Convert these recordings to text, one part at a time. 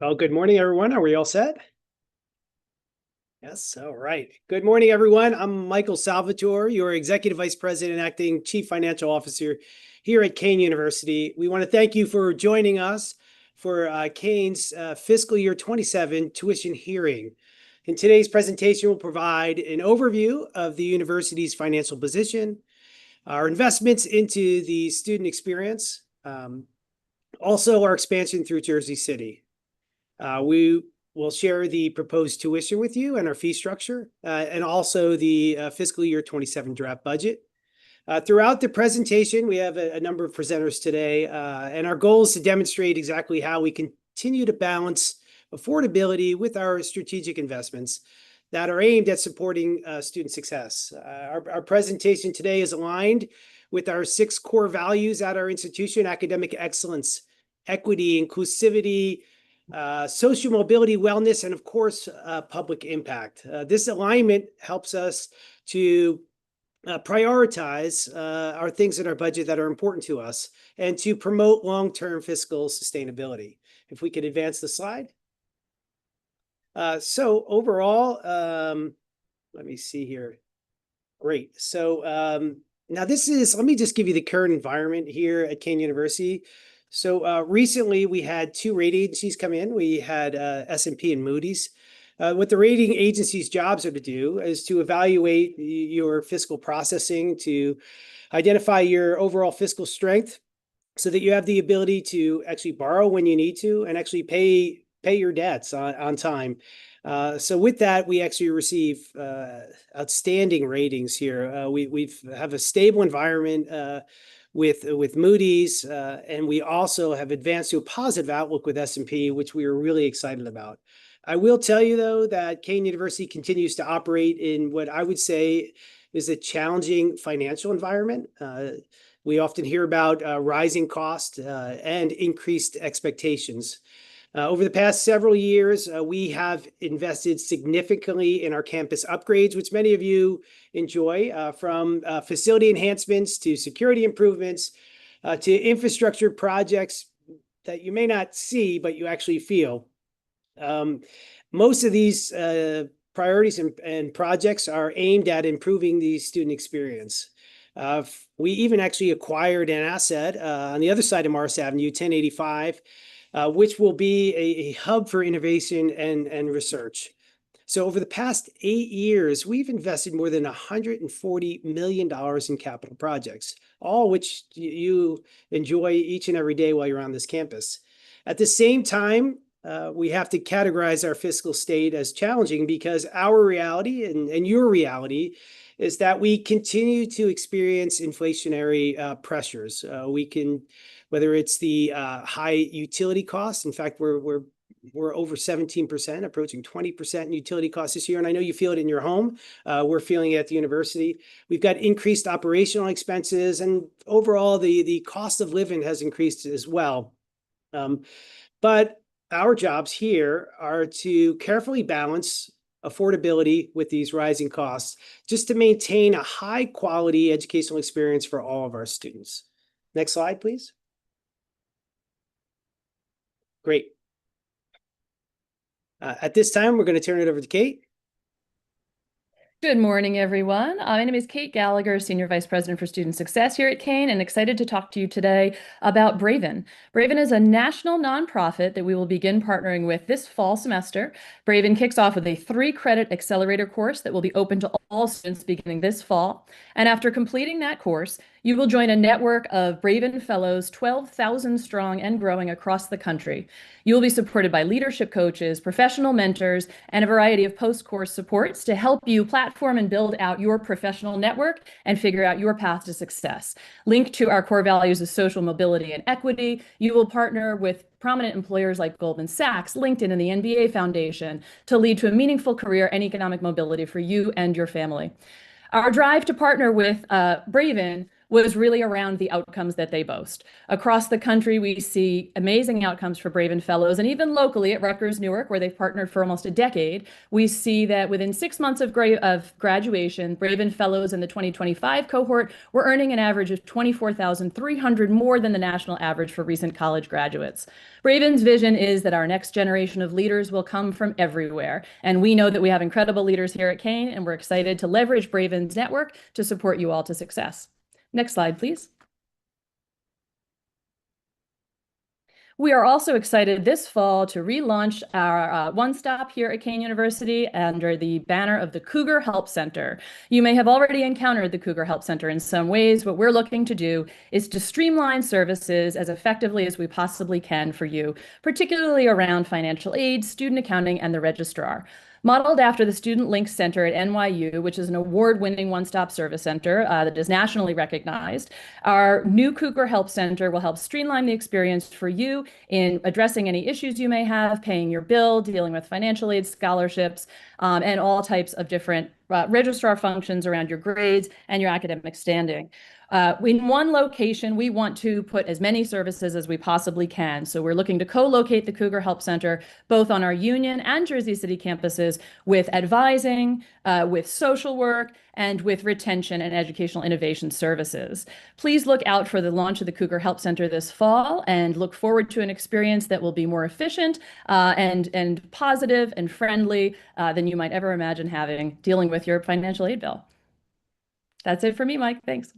Well, good morning, everyone. Are we all set? Yes, all right. Good morning, everyone. I'm Michael Salvatore, your Executive Vice President, Acting Chief Financial Officer here at Kean University. We want to thank you for joining us for Kean's fiscal year 27 tuition hearing. In today's presentation, we'll provide an overview of the university's financial position, our investments into the student experience, also our expansion through Jersey City. We will share the proposed tuition with you and our fee structure, and also the fiscal year 27 draft budget. Throughout the presentation, we have a number of presenters today, and our goal is to demonstrate exactly how we continue to balance affordability with our strategic investments that are aimed at supporting student success. Our presentation today is aligned with our 6 core values at our institution: academic excellence, equity, inclusivity, social mobility, wellness, and of course, public impact. This alignment helps us to prioritize our things in our budget that are important to us and to promote long-term fiscal sustainability. If we could advance the slide. So overall, let me see here. Great. So now let me just give you the current environment here at Kean University. So recently we had 2 rating agencies come in. We had S&P and Moody's. What the rating agencies' jobs are to do is to evaluate your fiscal processing, to identify your overall fiscal strength so that you have the ability to actually borrow when you need to and actually pay your debts on time. So with that, we actually receive outstanding ratings here. We have a stable environment with Moody's, and we also have advanced to a positive outlook with S&P, which we are really excited about. I will tell you, though, that Kean University continues to operate in what I would say is a challenging financial environment. We often hear about rising costs and increased expectations. Over the past several years, we have invested significantly in our campus upgrades, which many of you enjoy, from facility enhancements to security improvements to infrastructure projects that you may not see, but you actually feel. Most of these priorities and projects are aimed at improving the student experience. We even actually acquired an asset on the other side of Morris Avenue, 1085, which will be a hub for innovation and research. So over the past 8 years, we've invested more than $140 million in capital projects, all which you enjoy each and every day while you're on this campus. At the same time, we have to categorize our fiscal state as challenging because our reality and your reality is that we continue to experience inflationary pressures. Whether it's the high utility costs. In fact, we're over 17%, approaching 20% in utility costs this year. And I know you feel it in your home. We're feeling it at the university. We've got increased operational expenses, and overall, the cost of living has increased as well. But our jobs here are to carefully balance affordability with these rising costs, just to maintain a high quality educational experience for all of our students. Next slide, please. Great. At this time, we're going to turn it over to Kate. Good morning, everyone. My name is Kate Gallagher, Senior Vice President for Student Success here at Kean, and excited to talk to you today about Braven. Braven is a national nonprofit that we will begin partnering with this fall semester. Braven kicks off with a 3-credit accelerator course that will be open to all students beginning this fall. And after completing that course, you will join a network of Braven Fellows, 12,000 strong and growing across the country. You will be supported by leadership coaches, professional mentors, and a variety of post-course supports to help you platform and build out your professional network and figure out your path to success. Linked to our core values of social mobility and equity, you will partner with prominent employers like Goldman Sachs, LinkedIn, and the NBA Foundation to lead to a meaningful career and economic mobility for you and your family. Our drive to partner with Braven was really around the outcomes that they boast. Across the country, we see amazing outcomes for Braven Fellows, and even locally at Rutgers Newark, where they've partnered for almost a decade, we see that within 6 months of graduation, Braven Fellows in the 2025 cohort were earning an average of $24,300 more than the national average for recent college graduates. Braven's vision is that our next generation of leaders will come from everywhere, and we know that we have incredible leaders here at Kane, and we're excited to leverage Braven's network to support you all to success. Next slide, please. We are also excited this fall to relaunch our One Stop here at Kane University under the banner of the Cougar Help Center. You may have already encountered the Cougar Help Center in some ways. What we're looking to do is to streamline services as effectively as we possibly can for you, particularly around financial aid, student accounting, and the registrar. Modeled after the Student Link Center at NYU, which is an award-winning one-stop service center that is nationally recognized, our new Cougar Help Center will help streamline the experience for you in addressing any issues you may have, paying your bill, dealing with financial aid, scholarships, and all types of different registrar functions around your grades and your academic standing. In one location, we want to put as many services as we possibly can. So we're looking to co-locate the Cougar Help Center both on our Union and Jersey City campuses with advising, with social work, and with retention and educational innovation services. Please look out for the launch of the Cougar Help Center this fall and look forward to an experience that will be more efficient and positive and friendly than you might ever imagine having dealing with your financial aid bill. That's it for me, Mike. Thanks.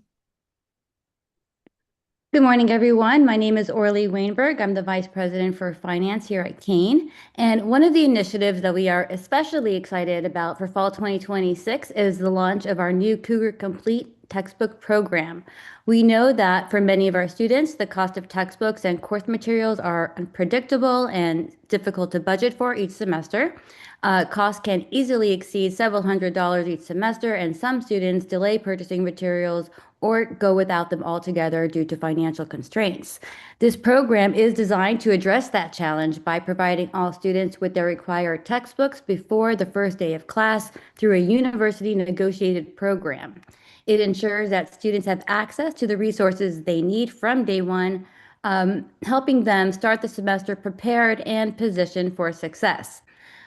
Good morning, everyone. My name is Orly Wainberg. I'm the Vice President for Finance here at Kane. And one of the initiatives that we are especially excited about for fall 2026 is the launch of our new Cougar Complete textbook program. We know that for many of our students, the cost of textbooks and course materials are unpredictable and difficult to budget for each semester. Costs can easily exceed several $100s each semester, and some students delay purchasing materials or go without them altogether due to financial constraints. This program is designed to address that challenge by providing all students with their required textbooks before the first day of class through a university negotiated program. It ensures that students have access to the resources they need from day one, helping them start the semester prepared and positioned for success.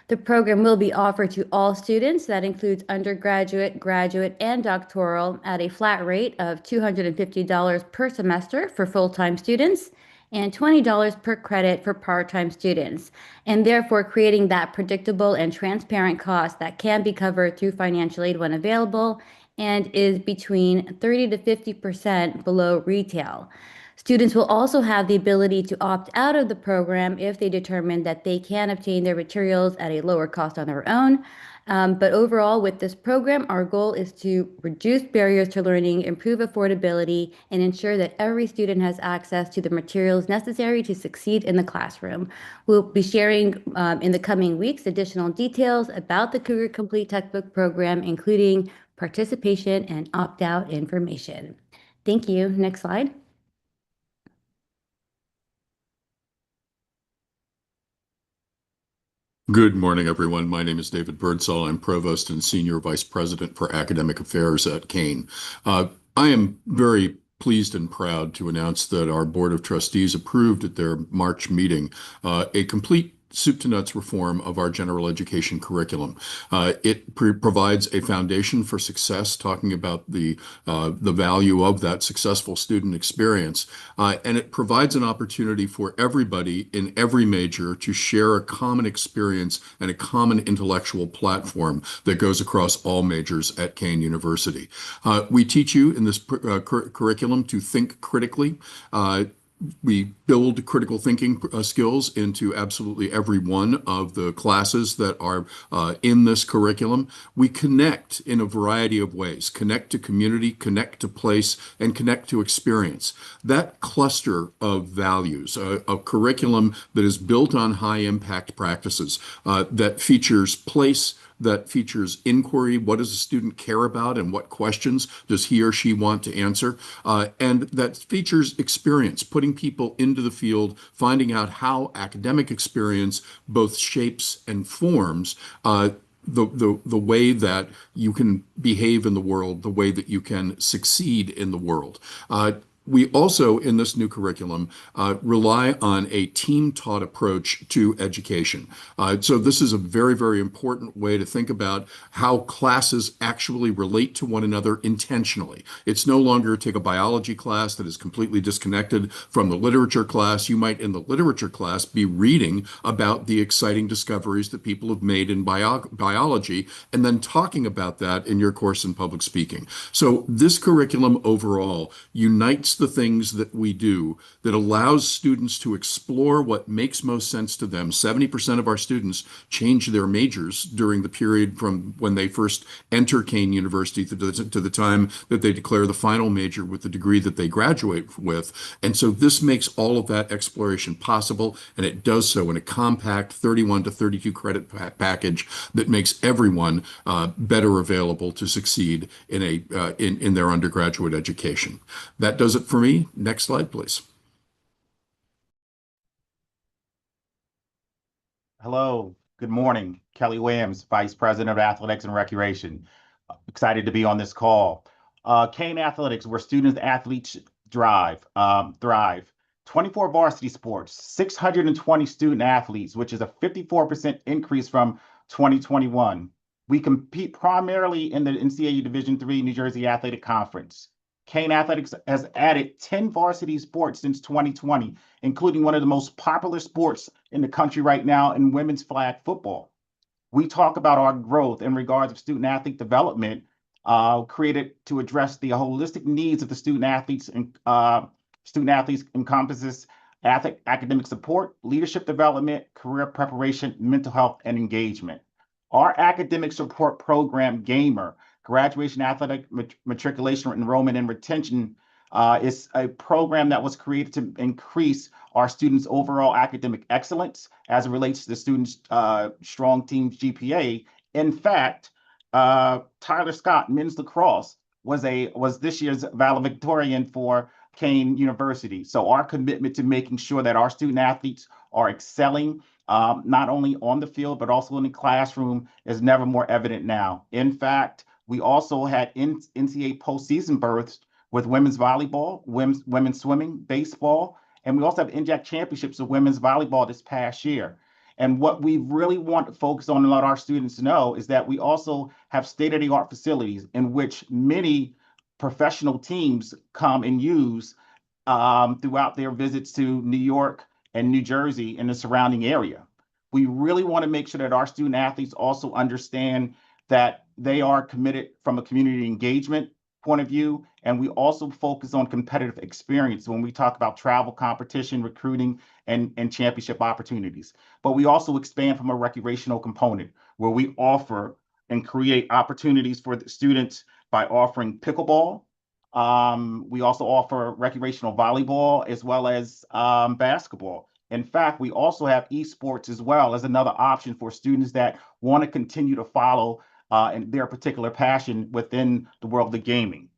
The program will be offered to all students. That includes undergraduate, graduate, and doctoral at a flat rate of $250 per semester for full-time students and $20 per credit for part-time students, and therefore creating that predictable and transparent cost that can be covered through financial aid when available and is between 30 to 50% below retail. Students will also have the ability to opt out of the program if they determine that they can obtain their materials at a lower cost on their own. But overall, with this program, our goal is to reduce barriers to learning, improve affordability, and ensure that every student has access to the materials necessary to succeed in the classroom. We'll be sharing in the coming weeks additional details about the Cougar Complete Textbook Program, including participation and opt-out information. Thank you. Next slide. Good morning, everyone. My name is David Birdsall. I'm Provost and Senior Vice President for Academic Affairs at Kane. I am very pleased and proud to announce that our Board of Trustees approved at their March meeting a complete soup to nuts reform of our general education curriculum. It provides a foundation for success, talking about the value of that successful student experience, and it provides an opportunity for everybody in every major to share a common experience and a common intellectual platform that goes across all majors at Kane University. We teach you in this curriculum to think critically. We build critical thinking skills into absolutely every one of the classes that are in this curriculum. We connect in a variety of ways, connect to community, connect to place, and connect to experience. That cluster of values, a curriculum that is built on high impact practices, that features place, that features inquiry. What does a student care about and what questions does he or she want to answer? And that features experience, putting people into the field, finding out how academic experience both shapes and forms the way that you can behave in the world, the way that you can succeed in the world. We also, in this new curriculum, rely on a team-taught approach to education. So this is a very, very important way to think about how classes actually relate to one another intentionally. It's no longer take a biology class that is completely disconnected from the literature class. You might, in the literature class, be reading about the exciting discoveries that people have made in biology, and then talking about that in your course in public speaking. So this curriculum overall unites the things that we do that allows students to explore what makes most sense to them. 70% of our students change their majors during the period from when they first enter Kane University to the time that they declare the final major with the degree that they graduate with. And so this makes all of that exploration possible, and it does so in a compact 31 to 32 credit package that makes everyone better available to succeed in their undergraduate education. That does it for me. Next slide, please. Hello, good morning. Kelly Williams, Vice President of Athletics and Recreation. Excited to be on this call. Kane Athletics, where students, athletes thrive. 24 varsity sports, 620 student athletes, which is a 54% increase from 2021. We compete primarily in the NCAA Division III New Jersey Athletic Conference. Kane Athletics has added 10 varsity sports since 2020, including one of the most popular sports in the country right now in women's flag football. We talk about our growth in regards of student athlete development, created to address the holistic needs of the student athletes, and student athletes encompasses academic support, leadership development, career preparation, mental health, and engagement. Our academic support program, GAMER, Graduation Athletic Matriculation, Enrollment, and Retention, is a program that was created to increase our students' overall academic excellence as it relates to the students' strong team's GPA. In fact, Tyler Scott, men's lacrosse, was this year's valedictorian for Kane University. So our commitment to making sure that our student athletes are excelling not only on the field, but also in the classroom is never more evident now. In fact, we also had NCAA postseason berths with women's volleyball, women's swimming, baseball, and we also have NJAC championships of women's volleyball this past year. And what we really want to focus on and let our students know is that we also have state-of-the-art facilities in which many professional teams come and use throughout their visits to New York and New Jersey and the surrounding area. We really want to make sure that our student athletes also understand that they are committed from a community engagement point of view, and we also focus on competitive experience when we talk about travel, competition, recruiting, and championship opportunities. But we also expand from a recreational component where we offer and create opportunities for the students by offering pickleball. We also offer recreational volleyball as well as basketball. In fact, we also have esports as well as another option for students that want to continue to follow and their particular passion within the world of gaming.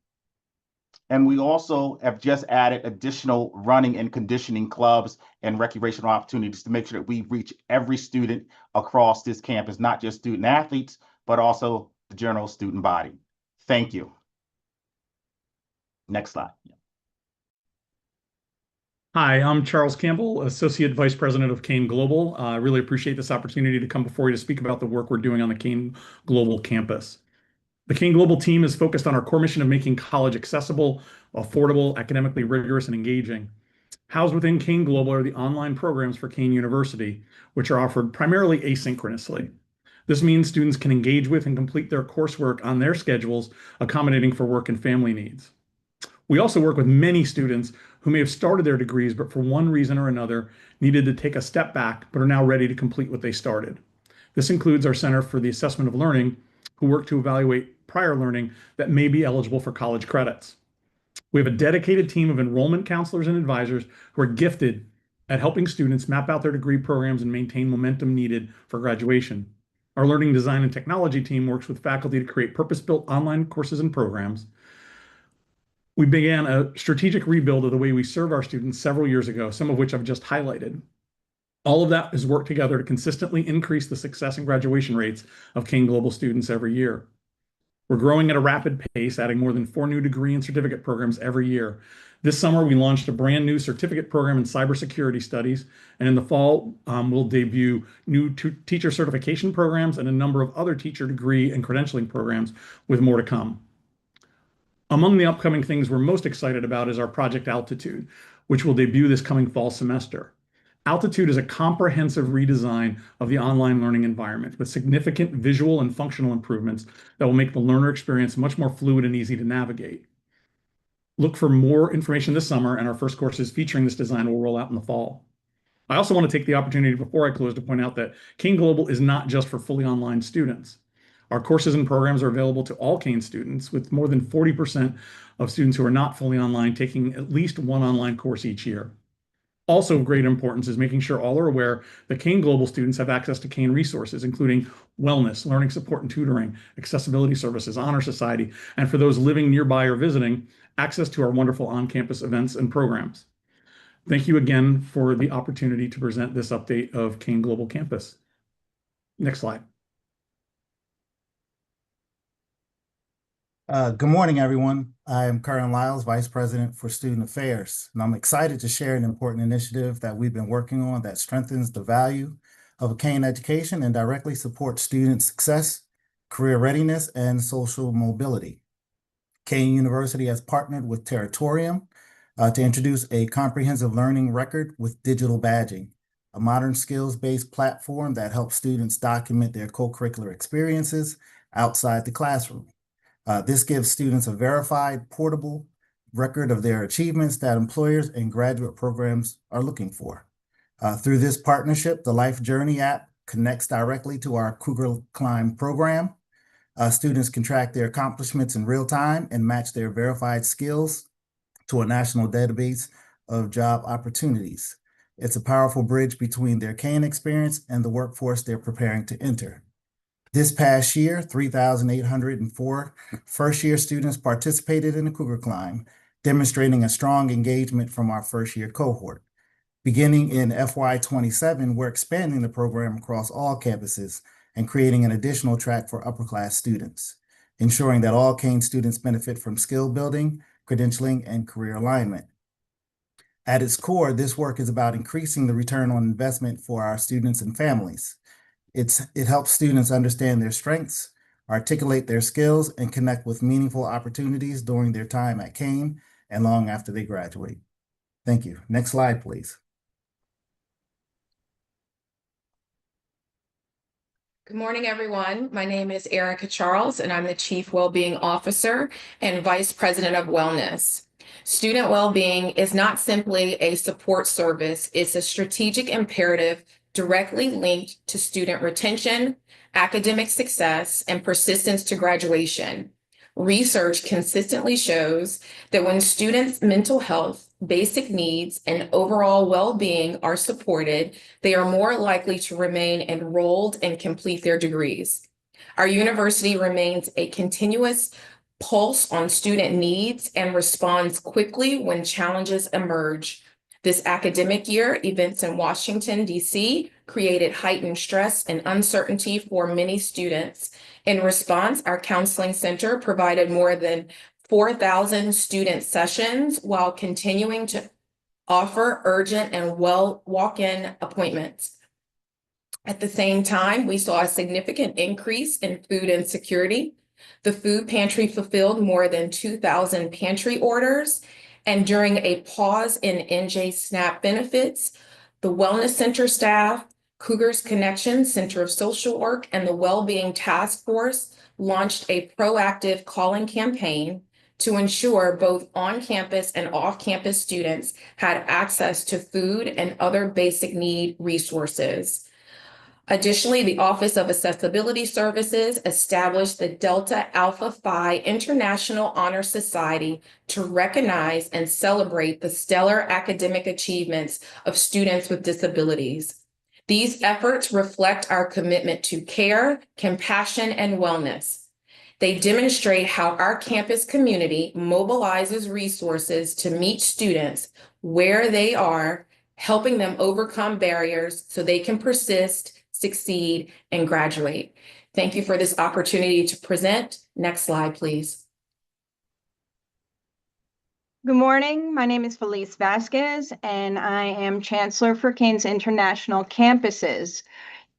And we also have just added additional running and conditioning clubs and recreational opportunities to make sure that we reach every student across this campus, not just student athletes, but also the general student body. Thank you. Next slide. Hi, I'm Charles Campbell, Associate Vice President of Kane Global. I really appreciate this opportunity to come before you to speak about the work we're doing on the Kane Global campus. The Kane Global team is focused on our core mission of making college accessible, affordable, academically rigorous, and engaging. Housed within Kane Global are the online programs for Kane University, which are offered primarily asynchronously. This means students can engage with and complete their coursework on their schedules, accommodating for work and family needs. We also work with many students who may have started their degrees, but for one reason or another needed to take a step back, but are now ready to complete what they started. This includes our Center for the Assessment of Learning, who work to evaluate prior learning that may be eligible for college credits. We have a dedicated team of enrollment counselors and advisors who are gifted at helping students map out their degree programs and maintain momentum needed for graduation. Our learning design and technology team works with faculty to create purpose-built online courses and programs. We began a strategic rebuild of the way we serve our students several years ago, some of which I've just highlighted. All of that is worked together to consistently increase the success and graduation rates of Kane Global students every year. We're growing at a rapid pace, adding more than 4 new degree and certificate programs every year. This summer, we launched a brand new certificate program in cybersecurity studies, and in the fall, we'll debut new teacher certification programs and a number of other teacher degree and credentialing programs, with more to come. Among the upcoming things we're most excited about is our Project Altitude, which will debut this coming fall semester. Altitude is a comprehensive redesign of the online learning environment with significant visual and functional improvements that will make the learner experience much more fluid and easy to navigate. Look for more information this summer, and our first courses featuring this design will roll out in the fall. I also want to take the opportunity before I close to point out that Kane Global is not just for fully online students. Our courses and programs are available to all Kane students, with more than 40% of students who are not fully online taking at least one online course each year. Also of great importance is making sure all are aware that Kane Global students have access to Kane resources, including wellness, learning support and tutoring, accessibility services, honor society, and for those living nearby or visiting, access to our wonderful on-campus events and programs. Thank you again for the opportunity to present this update of Kane Global Campus. Next slide. Good morning, everyone. I am Curran Lyles, Vice President for Student Affairs, and I'm excited to share an important initiative that we've been working on that strengthens the value of a Kane education and directly supports student success, career readiness, and social mobility. Kane University has partnered with Territorium to introduce a comprehensive learning record with digital badging, a modern skills-based platform that helps students document their co-curricular experiences outside the classroom. This gives students a verified, portable record of their achievements that employers and graduate programs are looking for. Through this partnership, the Life Journey app connects directly to our Cougar Climb program. Students can track their accomplishments in real time and match their verified skills to a national database of job opportunities. It's a powerful bridge between their Kane experience and the workforce they're preparing to enter. This past year, 3,804 first-year students participated in the Cougar Climb, demonstrating a strong engagement from our first-year cohort. Beginning in FY27, we're expanding the program across all campuses and creating an additional track for upper-class students, ensuring that all Kane students benefit from skill building, credentialing, and career alignment. At its core, this work is about increasing the return on investment for our students and families. It helps students understand their strengths, articulate their skills, and connect with meaningful opportunities during their time at Kane and long after they graduate. Thank you. Next slide, please. Good morning, everyone. My name is Erica Charles, and I'm the Chief Wellbeing Officer and Vice President of Wellness. Student well-being is not simply a support service, it's a strategic imperative directly linked to student retention, academic success, and persistence to graduation. Research consistently shows that when students' mental health, basic needs, and overall well-being are supported, they are more likely to remain enrolled and complete their degrees. Our university remains a continuous pulse on student needs and responds quickly when challenges emerge. This academic year, events in Washington, D.C. created heightened stress and uncertainty for many students. In response, our counseling center provided more than 4,000 student sessions while continuing to offer urgent and walk-in appointments. At the same time, we saw a significant increase in food insecurity. The food pantry fulfilled more than 2,000 pantry orders. And during a pause in NJ SNAP benefits, the Wellness Center staff, Cougars Connection Center of Social Work, and the Wellbeing Task Force launched a proactive calling campaign to ensure both on-campus and off-campus students had access to food and other basic need resources. Additionally, the Office of Accessibility Services established the Delta Alpha Phi International Honor Society to recognize and celebrate the stellar academic achievements of students with disabilities. These efforts reflect our commitment to care, compassion, and wellness. They demonstrate how our campus community mobilizes resources to meet students where they are, helping them overcome barriers so they can persist, succeed, and graduate. Thank you for this opportunity to present. Next slide, please. Good morning. My name is Felice Vasquez, and I am Chancellor for Kane's International Campuses.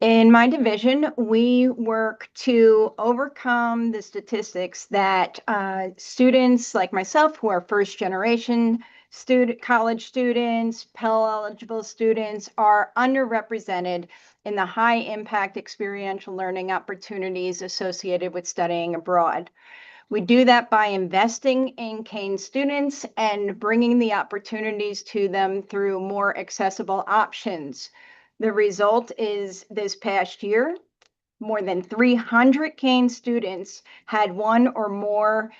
In my division, we work to overcome the statistics that students like myself, who are first generation college students, Pell eligible students, are underrepresented in the high impact experiential learning opportunities associated with studying abroad. We do that by investing in Kane students and bringing the opportunities to them through more accessible options. The result is this past year, more than 300 Kane students had one or more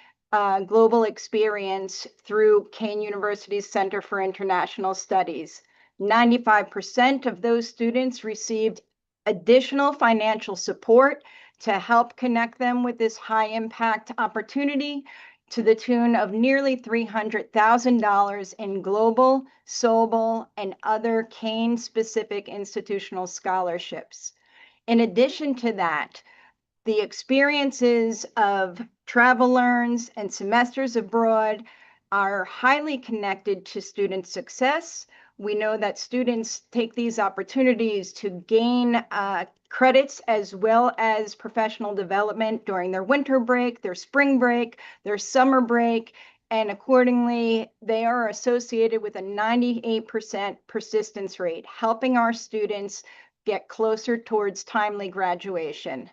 global experience through Kane University's Center for International Studies. 95% of those students received additional financial support to help connect them with this high impact opportunity to the tune of nearly $300,000 in global, Sobel, and other Kane specific institutional scholarships. In addition to that, the experiences of travel learns and semesters abroad are highly connected to student success. We know that students take these opportunities to gain credits as well as professional development during their winter break, their spring break, their summer break, and accordingly, they are associated with a 98% persistence rate, helping our students get closer towards timely graduation.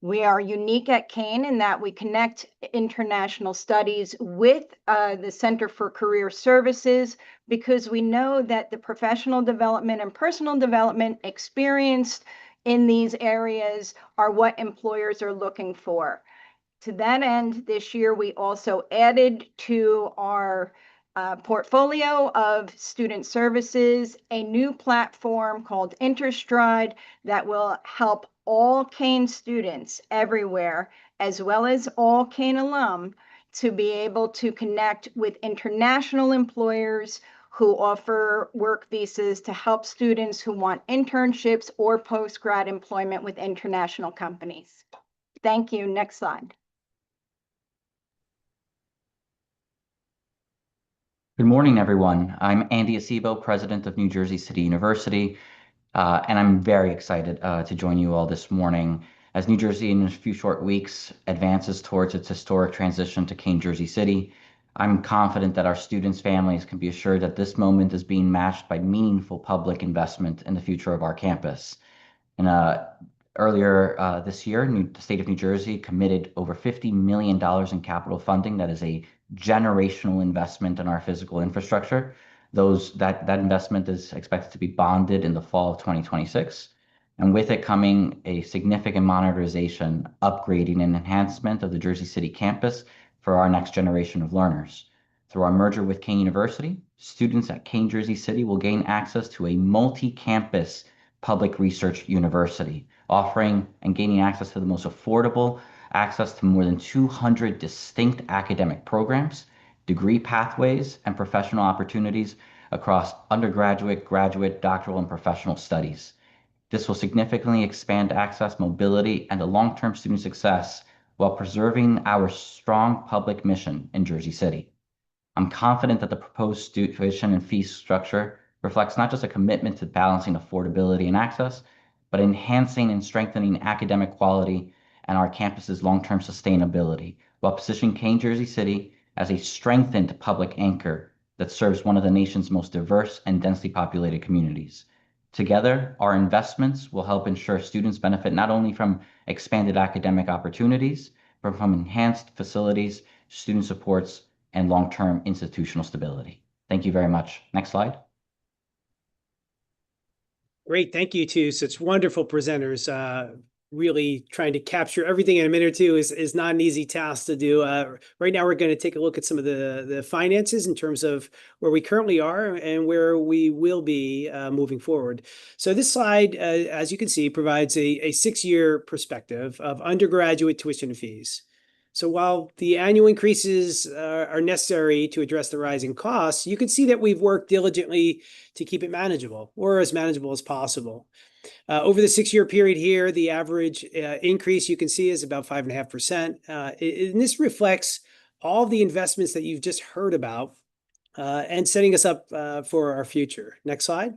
We are unique at Kane in that we connect international studies with the Center for Career Services because we know that the professional development and personal development experienced in these areas are what employers are looking for. To that end, this year we also added to our portfolio of student services a new platform called InterStride that will help all Kane students everywhere, as well as all Kane alum, to be able to connect with international employers who offer work visas to help students who want internships or post-grad employment with international companies. Thank you. Next slide. Good morning, everyone. I'm Andy Acebo, president of New Jersey City University, and I'm very excited to join you all this morning as New Jersey, in a few short weeks, advances towards its historic transition to Kane Jersey City. I'm confident that our students' families can be assured that this moment is being matched by meaningful public investment in the future of our campus. And earlier this year, the state of New Jersey committed over $50 million in capital funding. That is a generational investment in our physical infrastructure. That investment is expected to be bonded in the fall of 2026. And with it coming a significant modernization, upgrading, and enhancement of the Jersey City campus for our next generation of learners. Through our merger with Kane University, students at Kane Jersey City will gain access to a multi-campus public research university, offering and gaining access to the most affordable access to more than 200 distinct academic programs, degree pathways, and professional opportunities across undergraduate, graduate, doctoral, and professional studies. This will significantly expand access, mobility, and the long-term student success while preserving our strong public mission in Jersey City. I'm confident that the proposed tuition and fee structure reflects not just a commitment to balancing affordability and access, but enhancing and strengthening academic quality and our campus's long-term sustainability, while positioning Kane Jersey City as a strengthened public anchor that serves one of the nation's most diverse and densely populated communities. Together, our investments will help ensure students benefit not only from expanded academic opportunities, but from enhanced facilities, student supports, and long-term institutional stability. Thank you very much. Next slide. Great. Thank you to such wonderful presenters. Really trying to capture everything in a minute or two is not an easy task to do. Right now, we're going to take a look at some of the finances in terms of where we currently are and where we will be moving forward. So this slide, as you can see, provides a 6-year perspective of undergraduate tuition fees. So while the annual increases are necessary to address the rising costs, you can see that we've worked diligently to keep it manageable, or as manageable as possible. Over the 6-year period here, the average increase you can see is about 5.5%. And this reflects all the investments that you've just heard about and setting us up for our future. Next slide.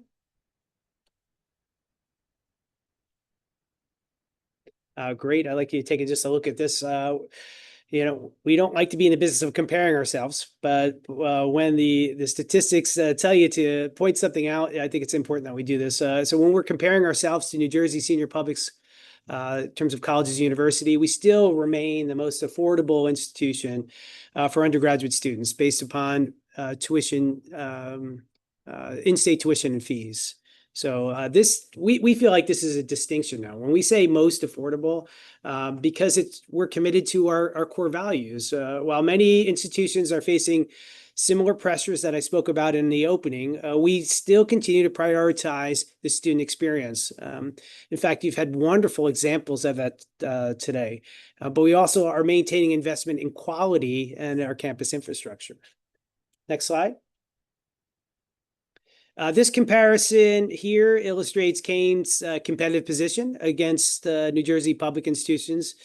Great. I'd like you to take just a look at this. We don't like to be in the business of comparing ourselves, but when the statistics tell you to point something out, I think it's important that we do this. So when we're comparing ourselves to New Jersey Senior Public's in terms of colleges and university, we still remain the most affordable institution for undergraduate students based upon tuition, in-state tuition and fees. So we feel like this is a distinction now. When we say most affordable, because we're committed to our core values. While many institutions are facing similar pressures that I spoke about in the opening, we still continue to prioritize the student experience. In fact, you've had wonderful examples of that today, but we also are maintaining investment in quality and our campus infrastructure. Next slide. This comparison here illustrates Kane's competitive position against New Jersey public institutions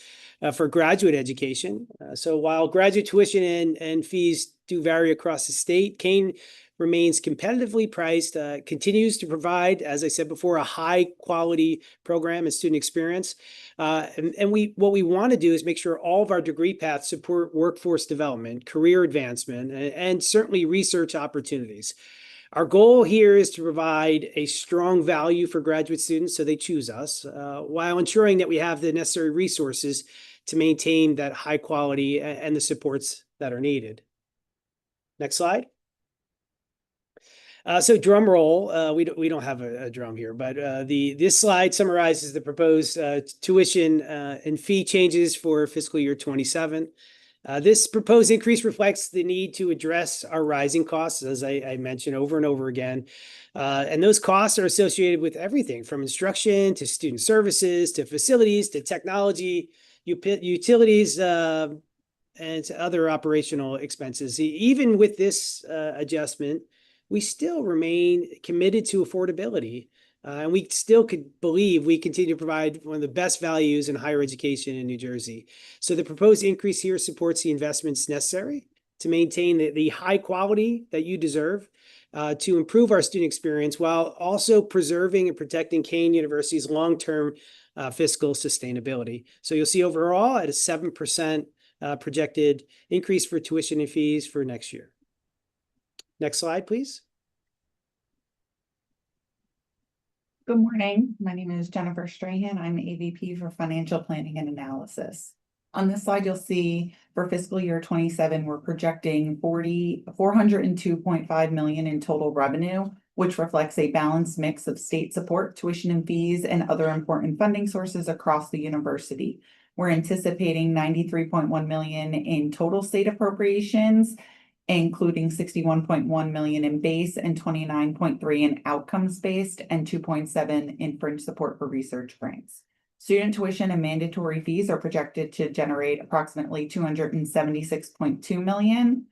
for graduate education. So while graduate tuition and fees do vary across the state, Kane remains competitively priced, continues to provide, as I said before, a high quality program and student experience. And what we want to do is make sure all of our degree paths support workforce development, career advancement, and certainly research opportunities. Our goal here is to provide a strong value for graduate students so they choose us, while ensuring that we have the necessary resources to maintain that high quality and the supports that are needed. Next slide. So drum roll, we don't have a drum here, but this slide summarizes the proposed tuition and fee changes for fiscal year 27. This proposed increase reflects the need to address our rising costs, as I mentioned over and over again. And those costs are associated with everything from instruction to student services, to facilities, to technology, utilities, and to other operational expenses. Even with this adjustment, we still remain committed to affordability. And we still believe we continue to provide one of the best values in higher education in New Jersey. So the proposed increase here supports the investments necessary to maintain the high quality that you deserve, to improve our student experience while also preserving and protecting Kane University's long-term fiscal sustainability. So you'll see overall at a 7% projected increase for tuition and fees for next year. Next slide, please. Good morning. My name is Jennifer Strahan. I'm AVP for Financial Planning and Analysis. On this slide, you'll see for fiscal year 27, we're projecting $402.5 million in total revenue, which reflects a balanced mix of state support, tuition and fees, and other important funding sources across the university. We're anticipating $93.1 million in total state appropriations, including $61.1 million in base and $29.3 in outcomes-based and $2.7 in fringe support for research grants. Student tuition and mandatory fees are projected to generate approximately $276.2 million,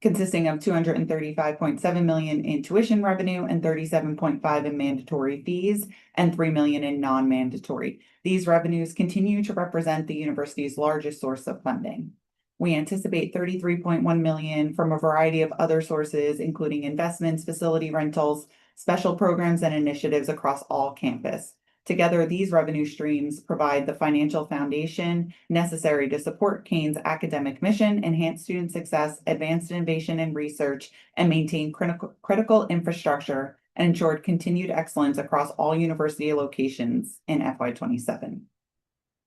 consisting of $235.7 million in tuition revenue and $37.5 in mandatory fees and $3 million in non-mandatory. These revenues continue to represent the university's largest source of funding. We anticipate $33.1 million from a variety of other sources, including investments, facility rentals, special programs, and initiatives across all campus. Together, these revenue streams provide the financial foundation necessary to support Kane's academic mission, enhance student success, advance innovation and research, and maintain critical infrastructure and ensure continued excellence across all university locations in FY27.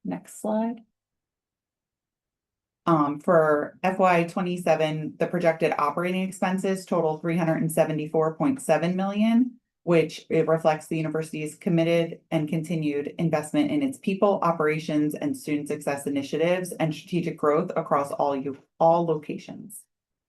Next slide. For FY27, the projected operating expenses total $374.7 million, which it reflects the university's committed and continued investment in its people, operations, and student success initiatives and strategic growth across all locations.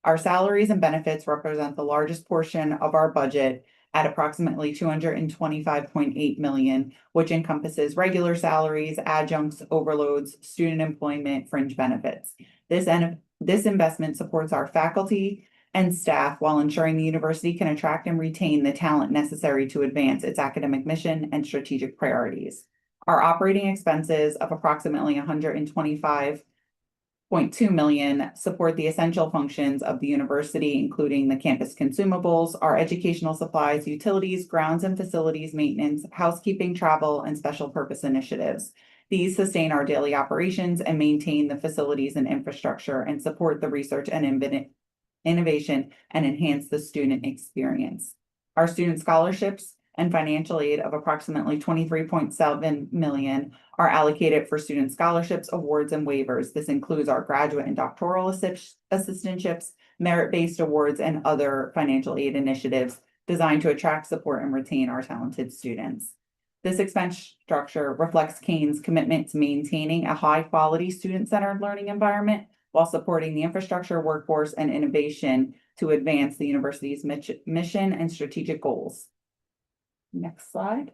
Our salaries and benefits represent the largest portion of our budget at approximately $225.8 million, which encompasses regular salaries, adjuncts, overloads, student employment, fringe benefits. This investment supports our faculty and staff while ensuring the university can attract and retain the talent necessary to advance its academic mission and strategic priorities. Our operating expenses of approximately $125.2 million support the essential functions of the university, including the campus consumables, our educational supplies, utilities, grounds and facilities maintenance, housekeeping, travel, and special purpose initiatives. These sustain our daily operations and maintain the facilities and infrastructure and support the research and innovation and enhance the student experience. Our student scholarships and financial aid of approximately $23.7 million are allocated for student scholarships, awards, and waivers. This includes our graduate and doctoral assistantships, merit-based awards, and other financial aid initiatives designed to attract, support, and retain our talented students. This expense structure reflects Kane's commitment to maintaining a high-quality student-centered learning environment while supporting the infrastructure, workforce, and innovation to advance the university's mission and strategic goals. Next slide.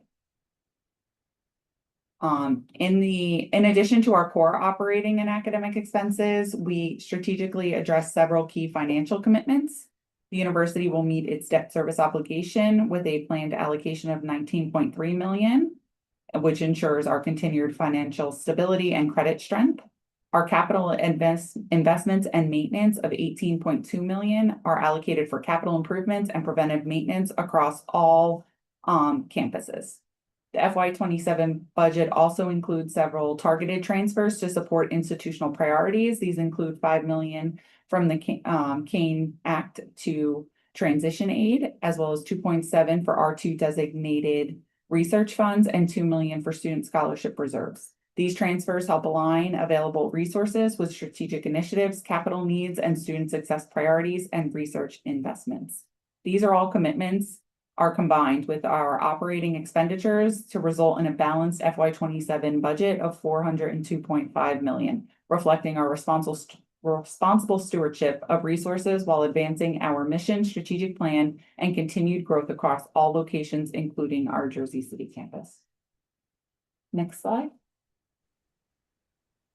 In addition to our core operating and academic expenses, we strategically address several key financial commitments. The university will meet its debt service obligation with a planned allocation of $19.3 million, which ensures our continued financial stability and credit strength. Our capital investments and maintenance of $18.2 million are allocated for capital improvements and preventive maintenance across all campuses. The FY27 budget also includes several targeted transfers to support institutional priorities. These include $5 million from the Kane Act to transition aid, as well as 2.7 for R2 designated research funds and $2 million for student scholarship reserves. These transfers help align available resources with strategic initiatives, capital needs, and student success priorities and research investments. These are all commitments are combined with our operating expenditures to result in a balanced FY27 budget of $402.5 million, reflecting our responsible stewardship of resources while advancing our mission, strategic plan, and continued growth across all locations, including our Jersey City campus. Next slide.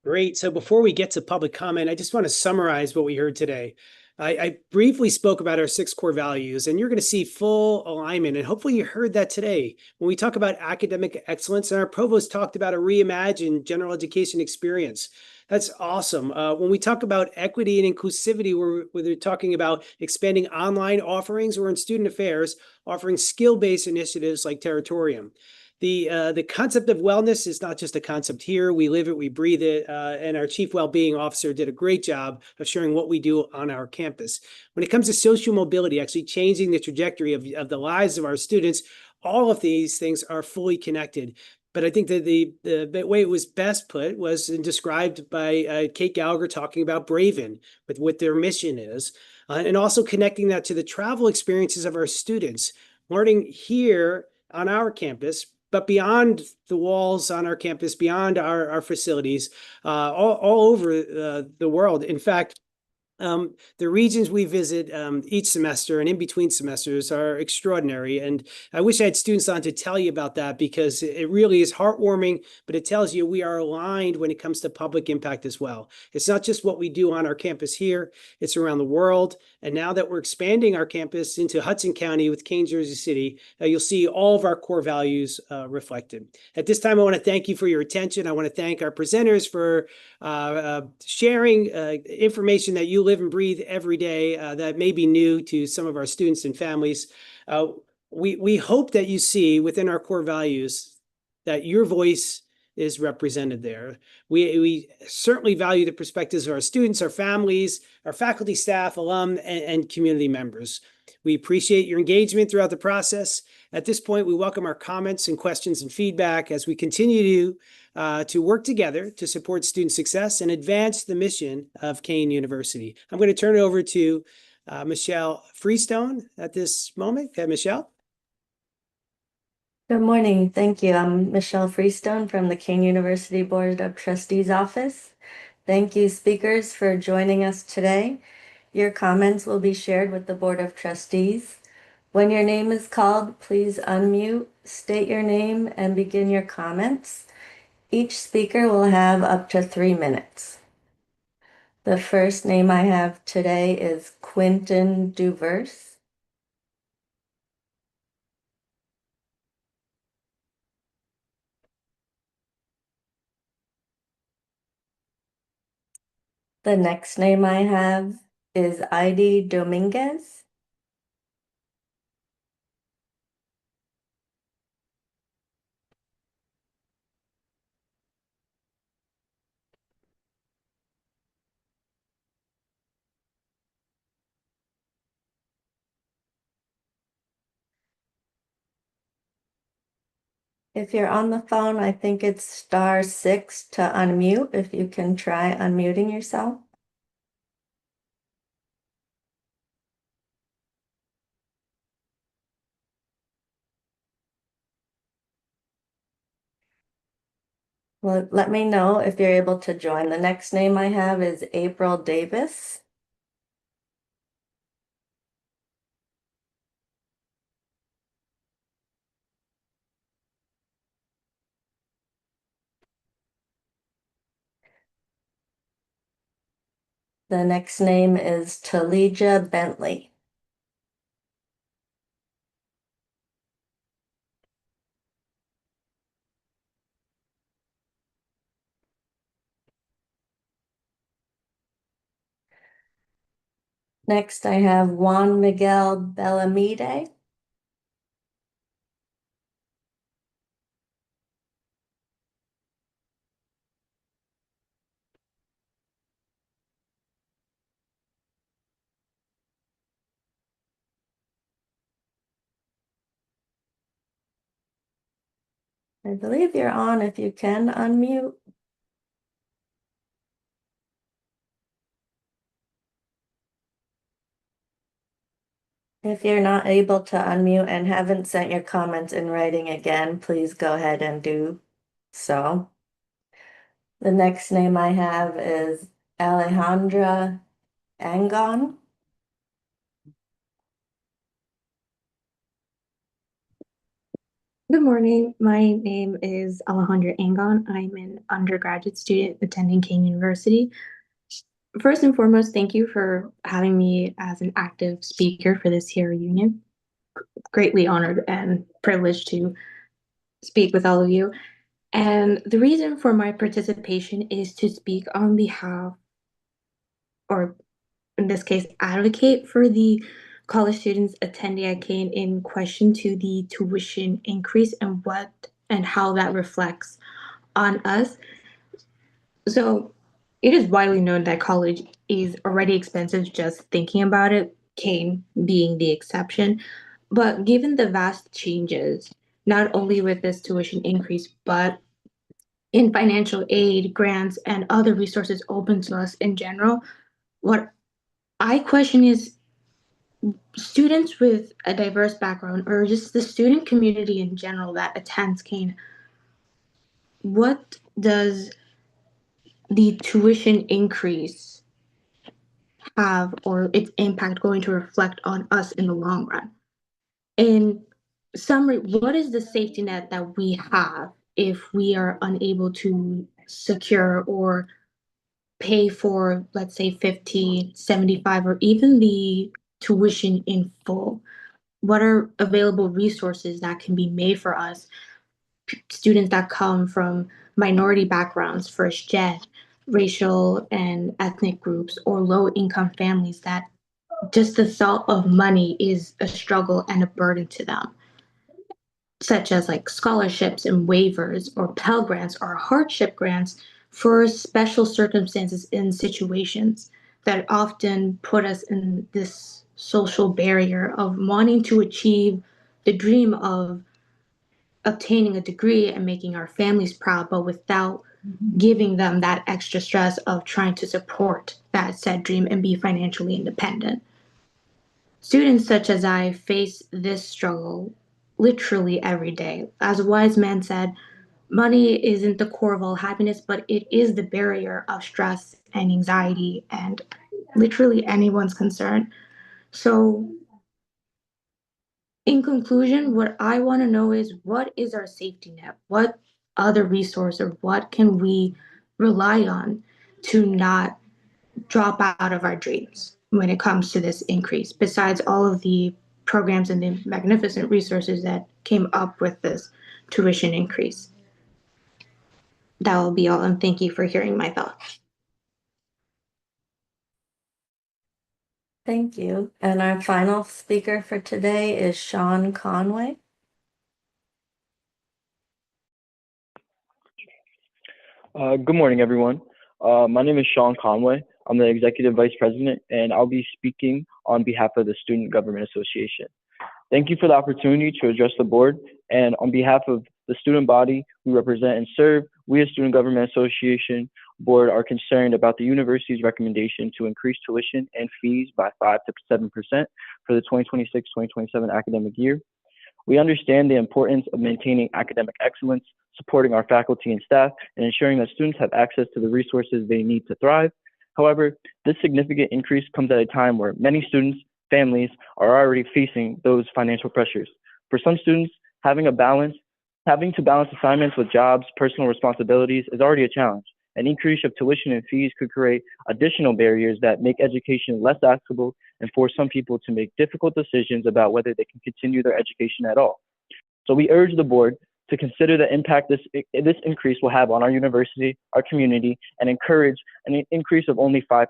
Great. So before we get to public comment, I just want to summarize what we heard today. I briefly spoke about our 6 core values, and you're going to see full alignment. And hopefully you heard that today. When we talk about academic excellence, and our provost talked about a reimagined general education experience. That's awesome. When we talk about equity and inclusivity, we're talking about expanding online offerings, or in student affairs, offering skill-based initiatives like Territorium. The concept of wellness is not just a concept here. We live it, we breathe it, and our chief well-being officer did a great job of sharing what we do on our campus. When it comes to social mobility, actually changing the trajectory of the lives of our students, all of these things are fully connected. But I think that the way it was best put was described by Kate Gallagher talking about Braven, with what their mission is, and also connecting that to the travel experiences of our students, learning here on our campus, but beyond the walls on our campus, beyond our facilities, all over the world. In fact, the regions we visit each semester and in between semesters are extraordinary. And I wish I had students on to tell you about that, because it really is heartwarming, but it tells you we are aligned when it comes to public impact as well. It's not just what we do on our campus here, it's around the world. And now that we're expanding our campus into Hudson County with Kane, Jersey City, you'll see all of our core values reflected. At this time, I want to thank you for your attention. I want to thank our presenters for sharing information that you live and breathe every day that may be new to some of our students and families. We hope that you see within our core values that your voice is represented there. We certainly value the perspectives of our students, our families, our faculty, staff, alum, and community members. We appreciate your engagement throughout the process. At this point, we welcome our comments and questions and feedback as we continue to work together to support student success and advance the mission of Kane University. I'm going to turn it over to Michelle Freestone at this moment. Okay, Michelle. Good morning. Thank you. I'm Michelle Freestone from the Kane University Board of Trustees office. Thank you, speakers, for joining us today. Your comments will be shared with the Board of Trustees. When your name is called, please unmute, state your name, and begin your comments. Each speaker will have up to 3 minutes. The first name I have today is Quentin Duvers. The next name I have is Heidi Dominguez. If you're on the phone, I think it's *6 to unmute, if you can try unmuting yourself. Well, let me know if you're able to join. The next name I have is April Davis. The next name is Talija Bentley. Next, I have Juan Miguel Bellamide. I believe you're on if you can unmute. If you're not able to unmute and haven't sent your comments in writing again, please go ahead and do so. The next name I have is Alejandra Angon. Good morning. My name is Alejandra Angon. I'm an undergraduate student attending Kane University. First and foremost, thank you for having me as an active speaker for this here reunion. Greatly honored and privileged to speak with all of you. And the reason for my participation is to speak on behalf, or in this case, advocate for the college students attending at Kane in question to the tuition increase and what and how that reflects on us. So it is widely known that college is already expensive just thinking about it, Kane being the exception. But given the vast changes, not only with this tuition increase, but in financial aid, grants, and other resources open to us in general, what I question is students with a diverse background or just the student community in general that attends Kane, what does the tuition increase have or its impact going to reflect on us in the long run? In summary, what is the safety net that we have if we are unable to secure or pay for, let's say, 50, 75, or even the tuition in full? What are available resources that can be made for us, students that come from minority backgrounds, first gen, racial and ethnic groups, or low income families that just the thought of money is a struggle and a burden to them, such as like scholarships and waivers or Pell Grants or hardship grants for special circumstances and situations that often put us in this social barrier of wanting to achieve the dream of obtaining a degree and making our families proud, but without giving them that extra stress of trying to support that said dream and be financially independent. Students such as I face this struggle literally every day. As a wise man said, money isn't the core of all happiness, but it is the barrier of stress and anxiety and literally anyone's concern. So in conclusion, what I want to know is what is our safety net? What other resource or what can we rely on to not drop out of our dreams when it comes to this increase, besides all of the programs and the magnificent resources that came up with this tuition increase? That will be all, and thank you for hearing my thoughts. Thank you. And our final speaker for today is Sean Conway. Good morning, everyone. My name is Sean Conway. I'm the Executive Vice President, and I'll be speaking on behalf of the Student Government Association. Thank you for the opportunity to address the board, and on behalf of the student body we represent and serve, we as Student Government Association board are concerned about the university's recommendation to increase tuition and fees by 5 to 7% for the 2026-2027 academic year. We understand the importance of maintaining academic excellence, supporting our faculty and staff, and ensuring that students have access to the resources they need to thrive. However, this significant increase comes at a time where many students, families are already facing those financial pressures. For some students, having to balance assignments with jobs, personal responsibilities is already a challenge. An increase of tuition and fees could create additional barriers that make education less accessible and force some people to make difficult decisions about whether they can continue their education at all. So we urge the board to consider the impact this increase will have on our university, our community, and encourage an increase of only 5%.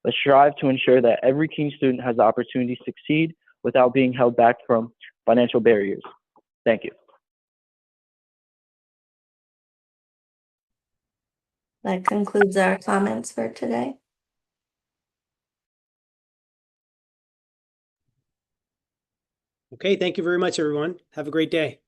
Let's strive to ensure that every Keene student has the opportunity to succeed without being held back from financial barriers. Thank you. That concludes our comments for today. Okay, thank you very much, everyone. Have a great day.